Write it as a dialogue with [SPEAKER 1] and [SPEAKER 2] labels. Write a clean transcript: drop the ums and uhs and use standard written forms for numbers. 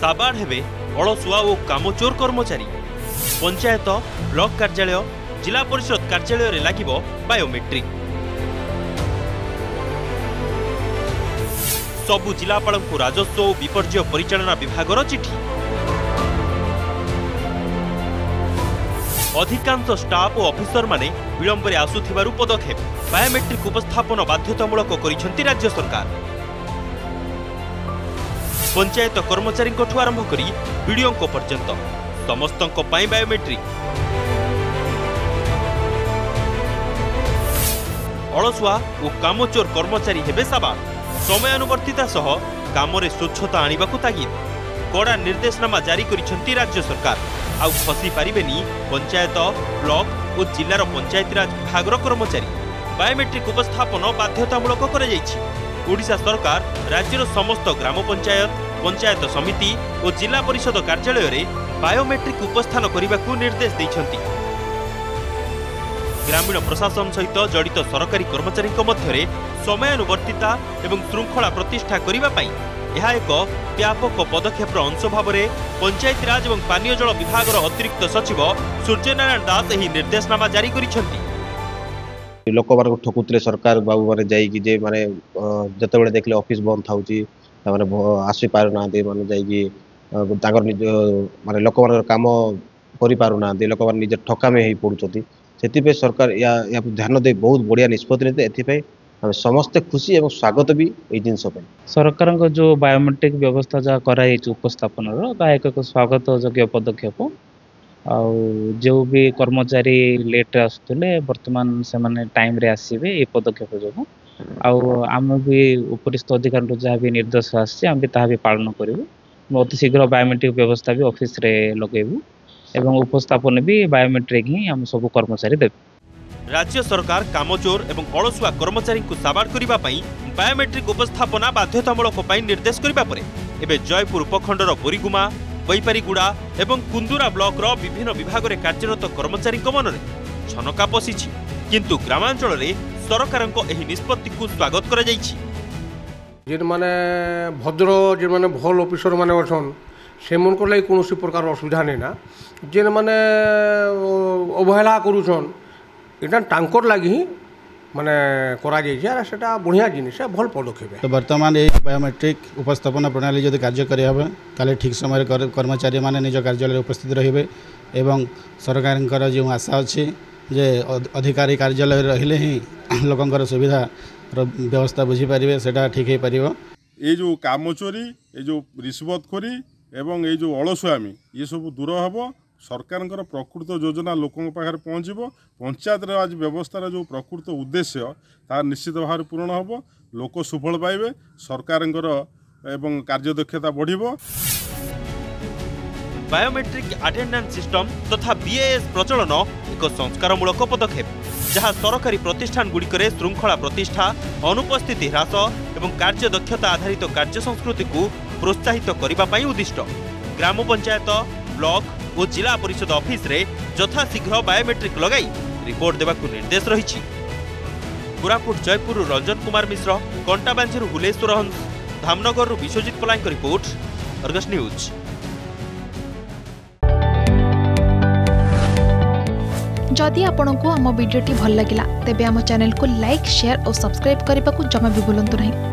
[SPEAKER 1] साबाड़ हेबे अलसुआ और कामचोर कर्मचारी। पंचायत ब्लॉक कार्यालय जिला परिषद कार्यालय रे लागिबो बायोमेट्रिक। सबु जिलापाल को राजस्व और विपर्य परिचालना विभाग चिठी। अधिकांश स्टाफ और ऑफिसर माने विलंब आसुथिबारु पदक्षेप। बायोमेट्रिक उपस्थापन बाध्यतामूलक करिसेंती राज्य सरकार। पंचायत कर्मचारी आरंभ करी वीडियो पर्यंत समस्त बायोमेट्रिक। अलसुआ और कामचोर कर्मचारी हेबे साबाड़। समयानुवर्तिता सह काम रे स्वच्छता आनिबाकु तागिद। कड़ा निर्देशनामा जारी करिसेंती राज्य सरकार। आउ फसी पारिबेनी पंचायत ब्लॉक और जिलार पंचायतीराज विभाग कर्मचारी। बायोमेट्रिक उपस्थापन बाध्यतामूलक कर ओडिशा सरकार राज्यर समस्त ग्राम पंचायत पंचायत समिति और जिला परिषद कार्यालय रे बायोमेट्रिक उपस्थान करने को निर्देश देइछंती। ग्रामीण प्रशासन सहित जड़ित सरकारी कर्मचारी मध्य समयानुवर्तिता एवं श्रृंखला प्रतिष्ठा करने यह एक व्यापक पदक्षेप अंश भाव में पंचायतीराज और पानीय जल विभाग अतिरिक्त सचिव सूर्यनारायण दास यह निर्देशनामा जारी करिसेंती।
[SPEAKER 2] लोक मान ठकुले सरकार बाबू मैंने जाइए माने जिते देखले ऑफिस बंद था आसी पार ना माने जाइए निज माने लोक मान काम करि पारु ना लोक मान निज ठकामे ही पड़ुचंती। से सरकार या ध्यान दे बहुत बढ़िया निष्पत्ति लेते। एथिपाई आम समस्ते खुशी और स्वागत भी ये जिनस
[SPEAKER 3] सरकार जो बायोमेट्रिक व्यवस्था जहाँ कराई उपस्थापन एक स्वागत योग्य पदक्षेप। जो भी कर्मचारी लेट आसुले बर्तमान से माने टाइम रे आसीबे ये पदक्षेप जो आम भी उपरिस्थ अधिकारी जहाँ भी निर्देश आम भी ताहा भी पालन करूँ। अति शीघ्र बायोमेट्रिक व्यवस्था भी ऑफिस रे लगेबू एवं उपस्थापन भी बायोमेट्रिक ही आम सब कर्मचारी देबे।
[SPEAKER 1] राज्य सरकार कामचोर एवं अलसुआ कर्मचारी को साबाड़ करबा पई बायोमेट्रिक उपस्थापना बाध्यतामूलक निर्देश करबा परे एबे जयपुर उपखंडर बोरीगुमा बैपारीगुड़ा एवं कुंदुरा ब्लॉक रो विभिन्न विभाग रे कार्यरत कर्मचारी मन रे छनका पशिछि। किंतु ग्रामांचल रे सरकार एही निष्पत्ति को स्वागत करा जाइछि।
[SPEAKER 4] जेन माने भद्र जेन माने भल ऑफिसर माने अछन से मन को लागि कोनोसी प्रकार असुविधा नै ना। जेन माने अवहेला करूछन एटा टांकर लागि माने करा जाइए सेटा बढ़िया जिनिस भल पदक्षेप।
[SPEAKER 5] तो वर्तमान ये बायोमेट्रिक उपस्थापना प्रणाली जब कार्य करें ताले ठीक समय कर्मचारी माने निज कार्यालय उपस्थित रहिबे एवं सरकार जो आशा अच्छी जे अधिकारी कार्यालय रहिले ही लोकंकर सुविधा व्यवस्था बुझी पारिबे सेटा ठीक है पारिबो।
[SPEAKER 6] ये जो कामचोरी ये जो रिश्वतखोरी एवं ये जो अलसुआमी ये सब दूर हम। सरकार प्रकृत योजना लोकों पाखे पहुँचब। पंचायत राज व्यवस्थार जो प्रकृत उद्देश्य तार निश्चित भाव पूरण हम। लोक सुफल पाइबे सरकार एवं कार्यदक्षता बढ़िबो।
[SPEAKER 1] बायोमेट्रिक अटेंडेंस सिस्टम तथा बीएएस प्रचलन एक संस्कारमूलक पदक्षेप जहाँ सरकारी प्रतिष्ठान गुड़िकरे श्रृंखला प्रतिष्ठा अनुपस्थिति ह्रास एवं कार्यदक्षता आधारित कार्य संस्कृति को प्रोत्साहित करने उद्दिष्ट। ग्राम पंचायत ब्लॉक और जिला परिषद ऑफिस रे यथाशीघ्र बायोमेट्रिक लगाई रिपोर्ट देवाकू निर्देश रही। कोरापुट जयपुर रंजन कुमार मिश्र, कंटाबांझी हुलेश्वर हंस, धामनगर विश्वजित पलांक रिपोर्ट, अर्गस न्यूज।
[SPEAKER 7] जदि आपंक आम भिडी भल लगा तेब आम चैनल को लाइक शेयर और सब्सक्राइब करने को जमा भी भूलु नहीं।